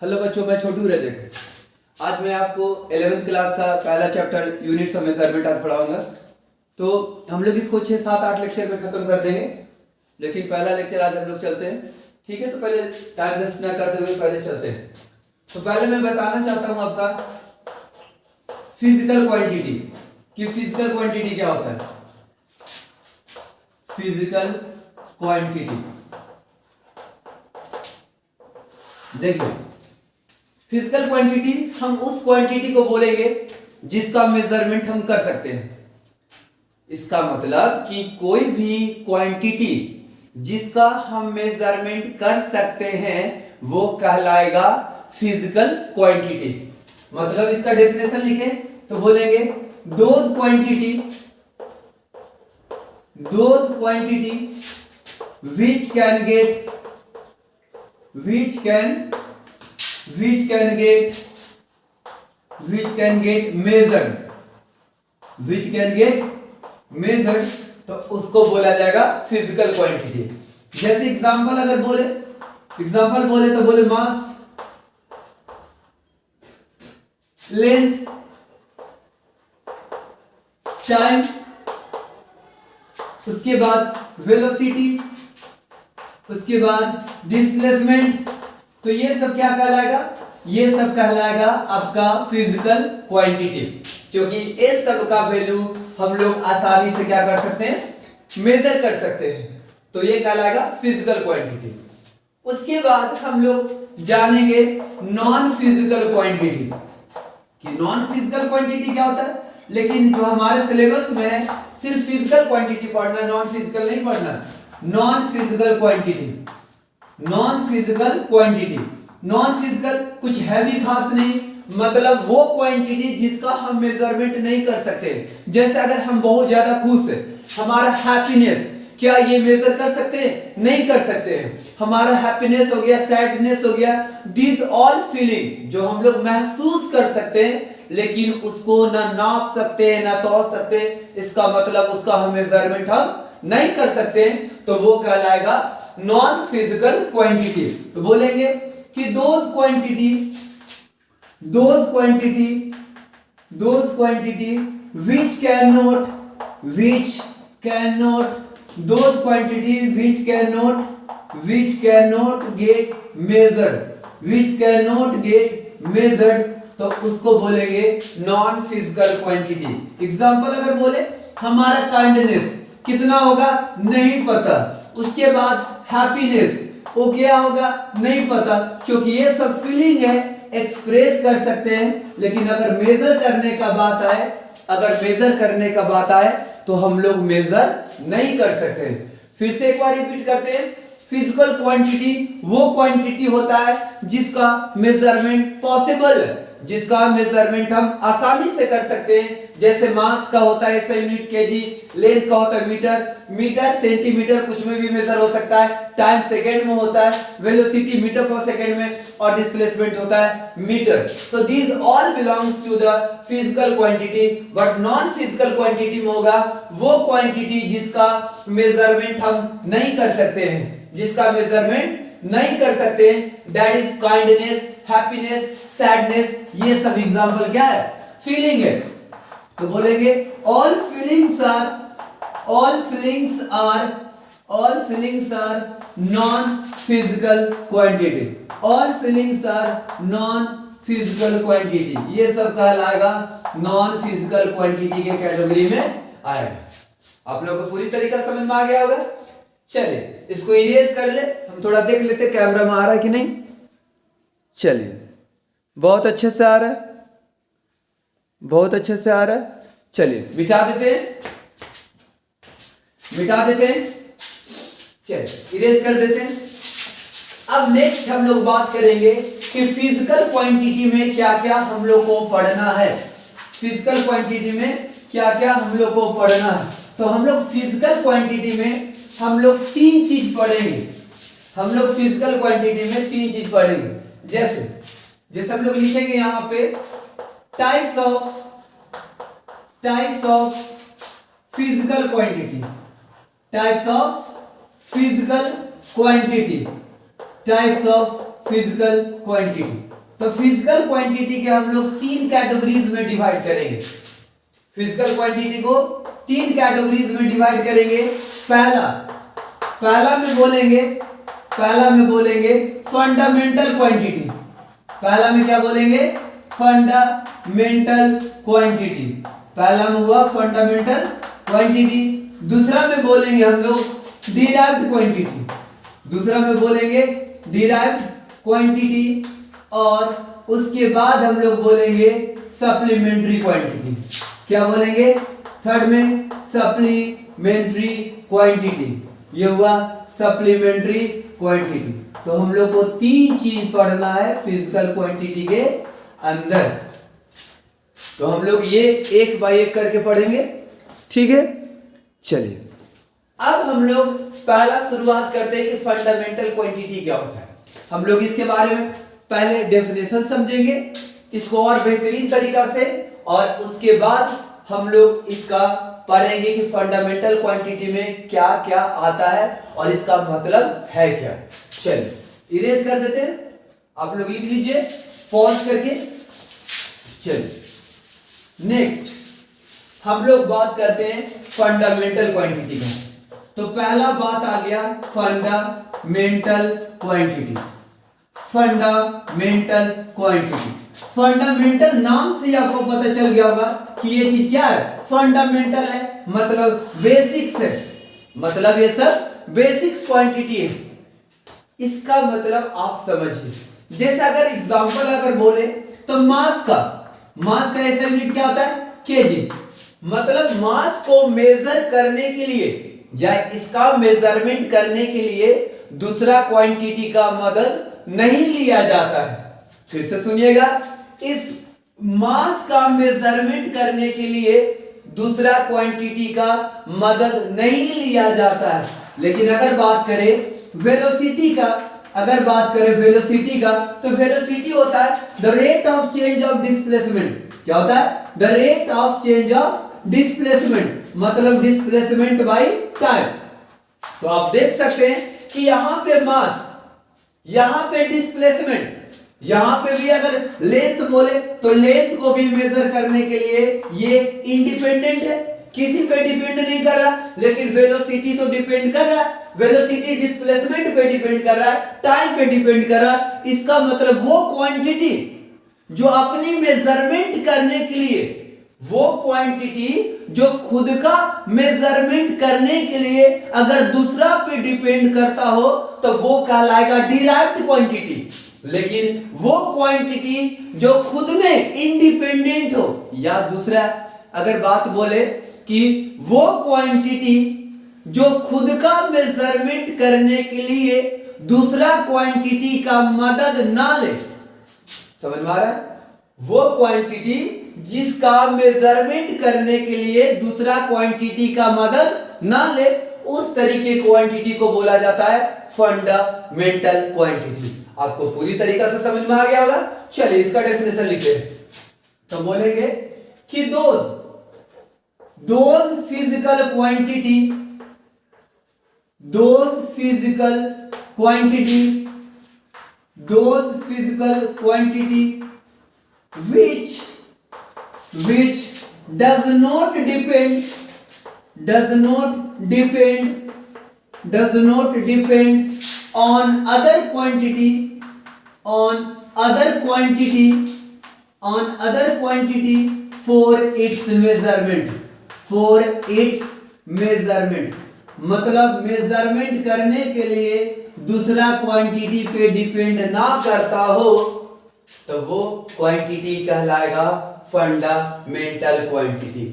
Hello बच्चों, मैं छोटू रजक। आज मैं आपको 11th क्लास का पहला चैप्टर यूनिट्स ऑफ मेजरमेंट आज पढ़ाऊंगा। तो हम लोग इसको 6-7-8 लेक्चर में खत्म कर देंगे, लेकिन पहला लेक्चर आज हम लोग चलते हैं। ठीक है, तो पहले टाइम वेस्ट ना करते हुए पहले चलते हैं। तो पहले मैं बताना चाहता हूँ आपका फिजिकल क्वांटिटी कि फिजिकल क्वांटिटी क्या होता है। फिजिकल क्वांटिटी देखिए, फिजिकल क्वांटिटी हम उस क्वांटिटी को बोलेंगे जिसका मेजरमेंट हम कर सकते हैं। इसका मतलब कि कोई भी क्वांटिटी जिसका हम मेजरमेंट कर सकते हैं वो कहलाएगा फिजिकल क्वांटिटी। मतलब इसका डेफिनेशन लिखें तो बोलेंगे those quantity which can get measured, तो उसको बोला जाएगा फिजिकल क्वांटिटी। जैसे एग्जांपल बोले तो बोले मास, लेंथ, टाइम, उसके बाद वेलोसिटी, उसके बाद डिस्प्लेसमेंट। तो ये सब क्या कहलाएगा? ये सब कहलाएगा आपका फिजिकल क्वांटिटी, क्योंकि इस सब का वैल्यू हम लोग आसानी से क्या कर सकते हैं? मेजर कर सकते हैं। तो ये कहलाएगा फिजिकल क्वांटिटी। उसके बाद हम लोग जानेंगे नॉन फिजिकल क्वांटिटी कि नॉन फिजिकल क्वांटिटी क्या होता है। लेकिन जो हमारे सिलेबस में है सिर्फ फिजिकल क्वांटिटी पढ़ना है, नॉन फिजिकल नहीं पढ़ना। नॉन फिजिकल कुछ है भी खास नहीं, मतलब वो क्वांटिटी जिसका हम मेजरमेंट नहीं कर सकते। जैसे अगर हम बहुत ज्यादा खुश है, हमारा हैप्पीनेस, क्या ये मेजर कर सकते हैं? नहीं कर सकते हैं। हमारा हैप्पीनेस हो गया, सैडनेस हो गया, दिस ऑल फीलिंग जो हम लोग महसूस कर सकते हैं, लेकिन उसको ना नाप सकते हैं ना तोल सकते हैं। इसका मतलब उसका हम मेजरमेंट हम नहीं कर सकते हैं, तो वो कहलाएगा नॉन फिजिकल क्वांटिटी। तो बोलेंगे कि those quantity which cannot get measured, तो उसको बोलेंगे नॉन फिजिकल क्वांटिटी। एग्जांपल अगर बोले हमारा काइंडनेस कितना होगा नहीं पता, उसके बाद हैप्पीनेस वो क्या होगा नहीं पता, क्योंकि ये सब फीलिंग है, एक्सप्रेस कर सकते हैं। लेकिन अगर मेजर करने का बात आए तो हम लोग मेजर नहीं कर सकते। फिर से एक बार रिपीट करते हैं, फिजिकल क्वांटिटी वो क्वांटिटी होता है जिसका मेजरमेंट पॉसिबल है, जिसका मेजरमेंट हम आसानी से कर सकते हैं। जैसे मास का होता है SI यूनिट केजी, लेंथ का होता है मीटर सेंटीमीटर, कुछ में भी मेजर हो सकता है। टाइम सेकंड में होता है, वेलोसिटी मीटर पर सेकंड में, और डिस्प्लेसमेंट होता है metre. So this all belongs to the physical quantity. But non physical quantity में होगा वो क्वांटिटी जिसका मेजरमेंट हम नहीं कर सकते हैं, that is kindness, happiness, sadness. ये सब एग्जांपल क्या है? फीलिंग है। तो बोलेंगे all feelings are non-physical quantity। ये सब कहलाएगा नॉन फिजिकल क्वांटिटी के कैटेगरी में आएगा। आप लोगों को पूरी तरीका समझ में आ गया होगा। चलिए इसको इरेज कर ले, हम थोड़ा देख लेते कैमरा में आ रहा है कि नहीं। चलिए, बहुत अच्छे से आ रहा है, बहुत अच्छे से आ रहा है। चलिए मिटा देते हैं, चलिए इरेज कर देते हैं। अब नेक्स्ट हम लोग बात करेंगे कि फिजिकल क्वांटिटी में क्या क्या हम लोग को पढ़ना है। फिजिकल क्वांटिटी में क्या क्या हम लोग को पढ़ना है, तो हम लोग फिजिकल क्वांटिटी में हम लोग तीन चीज पढ़ेंगे। जैसे हम लोग लिखेंगे यहां पे types of physical quantity, types of physical quantity. तो फिजिकल क्वांटिटी के हम लोग 3 कैटेगरीज में डिवाइड करेंगे। फिजिकल क्वांटिटी को 3 कैटेगरीज में डिवाइड करेंगे। पहला में बोलेंगे फंडामेंटल क्वांटिटी। पहला में क्या बोलेंगे? Fundamental quantity. पहला में हुआ फंडामेंटल क्वांटिटी। दूसरा में बोलेंगे हम लोग डिराइव्ड क्वांटिटी। दूसरा में बोलेंगे डिराइव्ड क्वांटिटी। और उसके बाद हम लोग बोलेंगे सप्लीमेंट्री क्वांटिटी। क्या बोलेंगे? थर्ड में सप्लीमेंट्री क्वांटिटी। ये हुआ सप्लीमेंट्री क्वांटिटी। तो हम लोग को 3 चीज पढ़ना है फिजिकल क्वांटिटी के अंदर। तो हम लोग ये एक बाय एक करके पढ़ेंगे, ठीक है? चलिए अब हम लोग पहला शुरुआत करते हैं कि फंडामेंटल क्वांटिटी क्या होता है। हम लोग इसके बारे में पहले डेफिनेशन समझेंगे इसको और बेहतरीन तरीका से, और उसके बाद हम लोग इसका पढ़ेंगे कि फंडामेंटल क्वांटिटी में क्या क्या आता है और इसका मतलब है क्या। चलिए इरेज कर देते हैं, आप लोग लिख लीजिए पॉज करके। चलिए नेक्स्ट हम लोग बात करते हैं फंडामेंटल क्वांटिटी का। तो पहला बात आ गया fundamental quantity. Fundamental quantity, fundamental नाम से आपको पता चल गया होगा कि ये चीज क्या है? फंडामेंटल है, मतलब बेसिक्स है, मतलब ये सब बेसिक्स क्वांटिटी है। इसका मतलब आप समझिए, जैसे अगर एग्जांपल अगर बोले तो मास का ऐसा यूनिट क्या होता है? केजी। मतलब मास को मेजर करने के लिए या इसका मेजरमेंट करने के लिए दूसरा क्वांटिटी का मदद नहीं लिया जाता है। फिर से सुनिएगा, इस मास का मेजरमेंट करने के लिए दूसरा क्वांटिटी का मदद नहीं लिया जाता है। लेकिन अगर बात करें वेलोसिटी का, तो वेलोसिटी होता है the rate of change of displacement. क्या होता है? The rate of change of displacement, मतलब डिस्प्लेसमेंट बाय टाइम। तो आप देख सकते हैं कि यहां पे मास, यहां पे डिस्प्लेसमेंट, यहां पे भी अगर लेंथ बोले तो लेंथ को भी मेजर करने के लिए ये इंडिपेंडेंट है, किसी पे डिपेंड नहीं कर रहा। लेकिन वेलोसिटी तो डिपेंड कर रहा है, वेलोसिटी डिस्प्लेसमेंट पे डिपेंड कर रहा है, टाइम पे डिपेंड कर रहा है। इसका मतलब वो क्वांटिटी जो अपनी मेजरमेंट करने के लिए, वो क्वांटिटी जो खुद का मेजरमेंट करने के लिए अगर दूसरा पे डिपेंड करता हो तो वो कहलाएगा डिराइव्ड क्वांटिटी। लेकिन वो क्वांटिटी जो खुद में इंडिपेंडेंट हो, या दूसरा अगर बात बोले कि वो क्वांटिटी जो खुद का मेजरमेंट करने के लिए दूसरा क्वांटिटी का मदद ना ले, समझ में आ रहा है? वो क्वांटिटी जिसका मेजरमेंट करने के लिए दूसरा क्वांटिटी का मदद ना ले, उस तरीके क्वांटिटी को बोला जाता है फंडामेंटल क्वांटिटी। आपको पूरी तरीका से समझ में आ गया होगा। चलिए इसका डेफिनेशन लिखते हैं। तो बोलेंगे कि those physical quantity which does not depend on other quantity for its measurement, मतलब मेजरमेंट करने के लिए दूसरा क्वांटिटी पे डिपेंड ना करता हो तो वो क्वांटिटी कहलाएगा फंडामेंटल क्वांटिटी।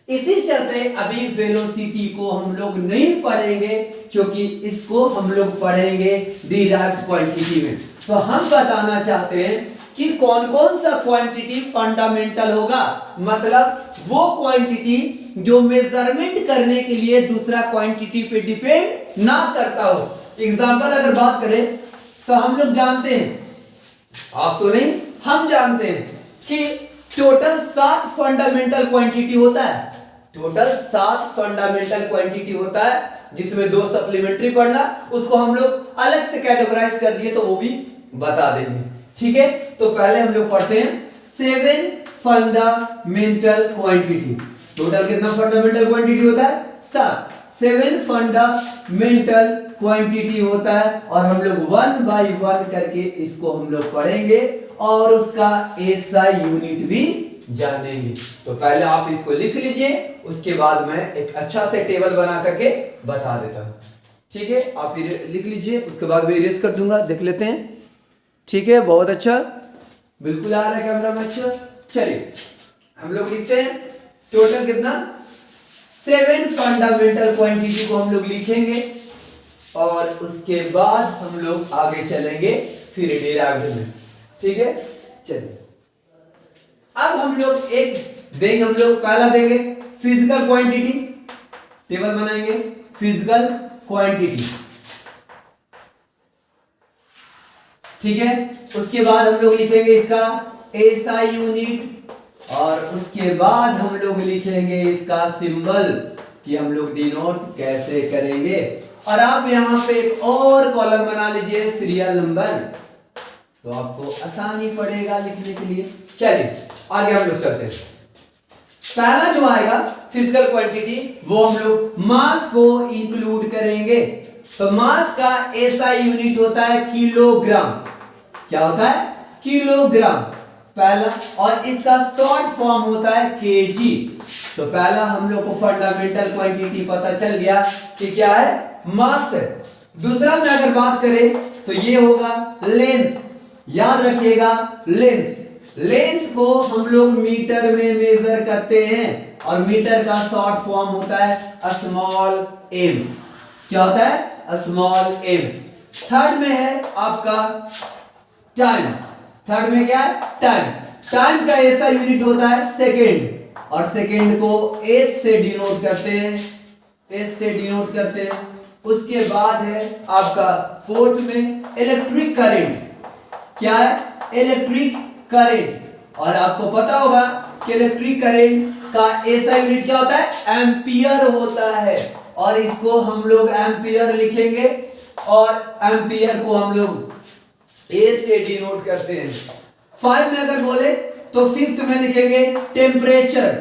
इसी चलते अभी वेलोसिटी को हम लोग नहीं पढ़ेंगे, क्योंकि इसको हम लोग पढ़ेंगे डिराइव्ड क्वांटिटी में। तो हम बताना चाहते हैं कि कौन कौन सा क्वांटिटी फंडामेंटल होगा, मतलब वो क्वांटिटी जो मेजरमेंट करने के लिए दूसरा क्वांटिटी पे डिपेंड ना करता हो। एग्जांपल अगर बात करें तो हम लोग जानते हैं, आप तो नहीं, हम जानते हैं कि टोटल 7 फंडामेंटल क्वांटिटी होता है। टोटल 7 फंडामेंटल क्वांटिटी होता है, जिसमें 2 सप्लीमेंट्री पढ़ना, उसको हम लोग अलग से कैटेगराइज कर दिए तो वो भी बता देंगे। ठीक है, तो पहले हम लोग पढ़ते हैं 7 फंडामेंटल क्वांटिटी। टोटल कितना फंडामेंटल क्वांटिटी होता है? 7। 7 फंडामेंटल क्वांटिटी होता है और हम लोग 1 बाय 1 करके इसको हम लोग पढ़ेंगे और उसका एसआई यूनिट भी जानेंगे। तो पहले आप इसको लिख लीजिए, उसके बाद मैं एक अच्छा से टेबल बना करके बता देता हूं। ठीक है, आप लिख लीजिए, उसके बाद मैं इरेज कर दूंगा, देख लेते हैं। ठीक है, बहुत अच्छा, बिल्कुल आ रहा है कैमरा में। अच्छा, चलिए हम लोग लिखते हैं टोटल कितना 7 फंडामेंटल क्वांटिटी को हम लोग लिखेंगे और उसके बाद हम लोग आगे चलेंगे फिर डेरिवेटिव में। ठीक है, चलिए अब हम लोग एक देंगे, हम लोग पहला देंगे फिजिकल क्वांटिटी, टेबल बनाएंगे फिजिकल क्वांटिटी। ठीक है, उसके बाद हम लोग लिखेंगे इसका एसआई यूनिट और उसके बाद हम लोग लिखेंगे इसका सिंबल कि हम लोग डिनोट कैसे करेंगे। और आप यहां पे एक और कॉलम बना लीजिए सीरियल नंबर, तो आपको आसानी पड़ेगा लिखने के लिए। चलिए आगे हम लोग चलते हैं। पहला जो आएगा फिजिकल क्वांटिटी वो हम लोग मास को इंक्लूड करेंगे। तो मास का एसआई यूनिट होता है किलोग्राम। क्या होता है? किलोग्राम पहला, और इसका शॉर्ट फॉर्म होता है केजी। तो पहला हम लोग को फंडामेंटल क्वांटिटी पता चल गया कि क्या है, मास है। दूसरा में अगर बात करें तो ये होगा लेंथ। याद रखिएगा लेंथ, लेंथ को हम लोग मीटर में मेजर करते हैं और मीटर का शॉर्ट फॉर्म होता है स्मॉल एम। क्या होता है? Small M. थर्ड में है आपका टाइम। थर्ड में क्या है? टाइम। टाइम का ऐसा यूनिट होता है सेकेंड और सेकेंड को एस से डिनोट करते हैं, एस से डिनोट करते हैं। उसके बाद है आपका फोर्थ में इलेक्ट्रिक करंट। क्या है? Electric current. और आपको पता होगा कि इलेक्ट्रिक करंट का ऐसा यूनिट क्या होता है? एम्पियर होता है और इसको हम लोग एम्पियर लिखेंगे और एम्पियर को हम लोग ए से डिनोट करते हैं। 5 में अगर बोले तो फिफ्थ में लिखेंगे टेम्परेचर।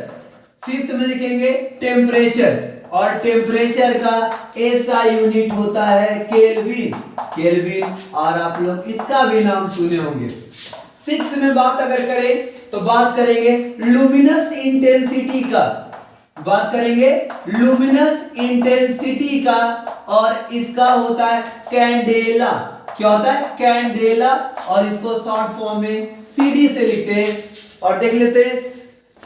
फिफ्थ में लिखेंगे टेम्परेचर और टेम्परेचर का ऐसा यूनिट होता है केल्विन। केल्विन, और आप लोग इसका भी नाम सुने होंगे। 6 में बात अगर करें तो बात करेंगे लुमिनस इंटेंसिटी का, बात करेंगे लुमिनस इंटेंसिटी का और इसका होता है कैंडेला। क्या होता है? कैंडेला, और इसको शॉर्ट फॉर्म में सीडी से लिखते हैं। और देख लेते हैं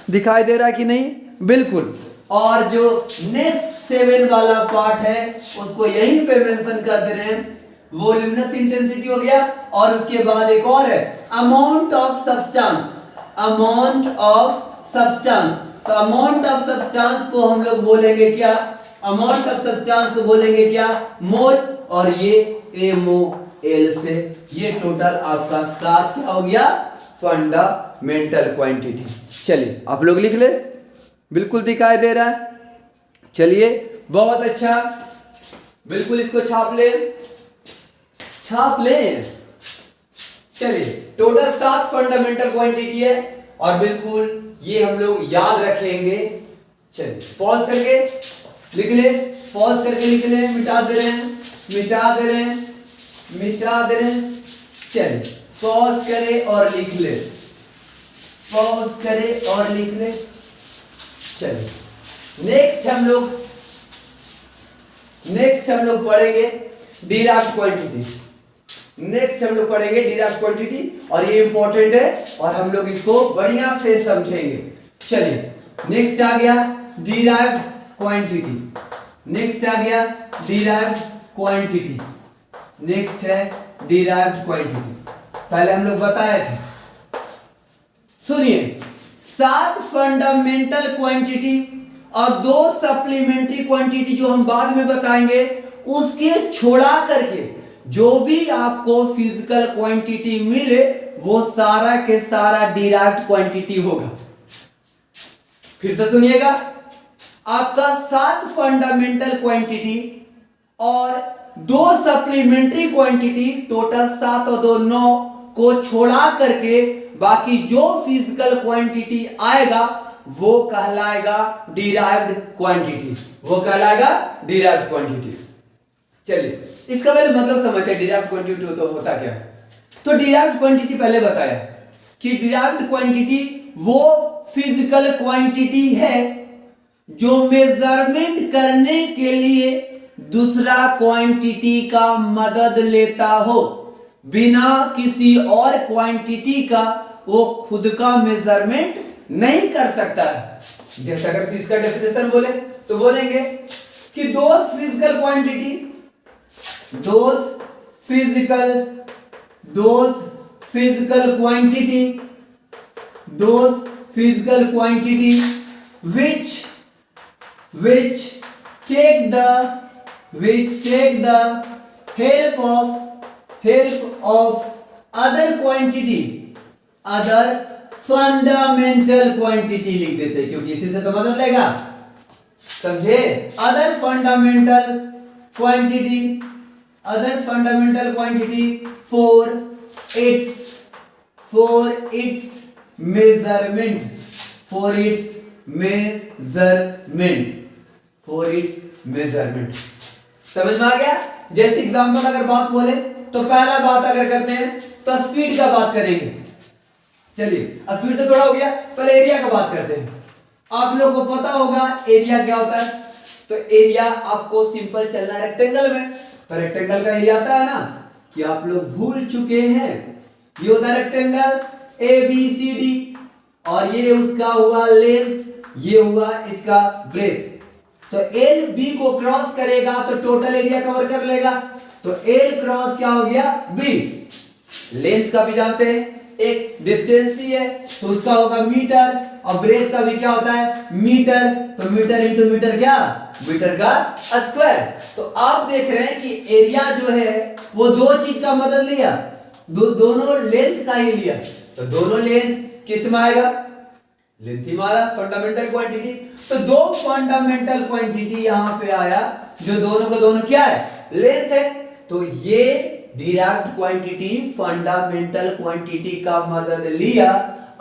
दिखाई दे रहा है कि नहीं? बिल्कुल। और जो नेक्स्ट 7 वाला पार्ट है उसको यहीं पे मेंशन कर दे रहे हैं, वो लुमिनस इंटेंसिटी हो गया। और उसके बाद एक और है amount of substance. Amount of substance, तो अमाउंट ऑफ सब्सटेंस को हम लोग बोलेंगे क्या? अमाउंट ऑफ सब्सटेंस को बोलेंगे क्या? मोल, और ये एमओएल से। ये टोटल आपका 7 क्या हो गया? Fundamental quantity. चलिए आप लोग लिख ले, बिल्कुल दिखाई दे रहा है। चलिए बहुत अच्छा, बिल्कुल इसको छाप ले, छाप ले। चलिए टोटल 7 फंडामेंटल क्वांटिटी है और बिल्कुल ये हम लोग याद रखेंगे। चलिए पॉज करके लिख ले, पॉज करके लिख ले, मिटा दे रहे हैं, मिटा दे रहे हैं, मिटा दे रहे हैं। चलिए पॉज करे और लिख ले, पॉज करे और लिख ले। चलिए नेक्स्ट हम लोग पढ़ेंगे डिराइव्ड क्वांटिटी। नेक्स्ट हम लोग पढ़ेंगे डिराइव्ड क्वांटिटी और ये इंपॉर्टेंट है और हम लोग इसको बढ़िया से समझेंगे। चलिए नेक्स्ट आ गया डिराइव्ड क्वांटिटी। नेक्स्ट आ गया डिराइव्ड क्वांटिटी। नेक्स्ट है डिराइव्ड क्वांटिटी। पहले हम लोग बताए थे, सुनिए, 7 फंडामेंटल क्वांटिटी और 2 सप्लीमेंट्री क्वांटिटी जो हम बाद में बताएंगे, उसके छोड़ा करके जो भी आपको फिजिकल क्वांटिटी मिले वो सारा के सारा डिराइव्ड क्वांटिटी होगा। फिर से सुनिएगा, आपका 7 फंडामेंटल क्वांटिटी और दो सप्लीमेंट्री क्वांटिटी टोटल 7 और 2 9 को छोड़ा करके बाकी जो फिजिकल क्वांटिटी आएगा वो कहलाएगा डिराइव्ड क्वांटिटी, वो कहलाएगा डिराइव्ड क्वांटिटी। चलिए इसका पहले मतलब समझते हैं डिराइव्ड क्वांटिटी तो होता क्या है। तो डिराइव्ड क्वांटिटी पहले बताया कि डिराइव्ड क्वांटिटी वो फिजिकल क्वांटिटी है जो मेजरमेंट करने के लिए दूसरा क्वांटिटी का मदद लेता हो, बिना किसी और क्वांटिटी का वो खुद का मेजरमेंट नहीं कर सकता है। जैसे अगर इसका डेफिनेशन बोले तो बोलेंगे कि those physical quantity which take the help of other fundamental quantity लिख देते हैं क्योंकि इसी से तो मदद लेगा, समझे। other fundamental quantity for its measurement समझ में आ गया। जैसे एग्जांपल अगर बात बोले तो पहला बात अगर करते हैं तो स्पीड का बात करेंगे। चलिए स्पीड तो थोड़ा हो गया, पहले एरिया का बात करते हैं। आप लोगों को पता होगा एरिया क्या होता है। तो एरिया आपको सिंपल चलना है रेक्टेंगल में, तो रेक्टेंगल का एरिया आता है ना कि आप लोग भूल चुके हैं। ये होता है रेक्टेंगल ABCD और ये उसका हुआ लेंथ, ये हुआ इसका ब्रेथ। तो एल बी को क्रॉस करेगा तो टोटल एरिया कवर कर लेगा। तो एल क्रॉस क्या हो गया बी। लेंथ का भी जानते हैं एक डिस्टेंस ही है तो उसका होगा मीटर, और ब्रेथ का भी क्या होता है मीटर। तो मीटर इंटू मीटर क्या मीटर का स्क्वायर। तो आप देख रहे हैं कि एरिया जो है वो दो चीज का मदद लिया, दोनों लेंथ का ही लिया। तो दोनों लेंथ किस में आएगा लेंथ ही मारा फंडामेंटल क्वांटिटी। तो दो फंडामेंटल क्वांटिटी यहां पे आया जो दोनों का दोनों क्या है लेंथ है। तो ये डिराइव्ड क्वांटिटी फंडामेंटल क्वांटिटी का मदद लिया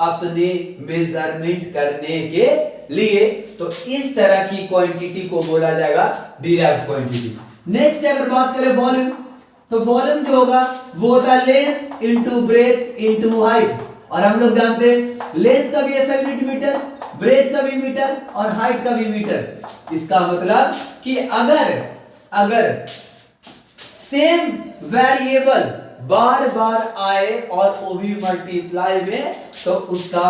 अपने मेजरमेंट करने के लिए। तो इस तरह की क्वांटिटी को बोला जाएगा डिराइव्ड क्वांटिटी। नेक्स्ट अगर बात करें वॉल्यूम, तो वॉल्यूम जो होगा वो होता है length into breadth into height. और हम लोग जानते हैं लेंथ का भी ऐसा मीटर, ब्रेथ का भी मीटर और हाइट का भी मीटर। इसका मतलब कि अगर सेम वेरिएबल बार बार आए और वो भी मल्टीप्लाई में तो उसका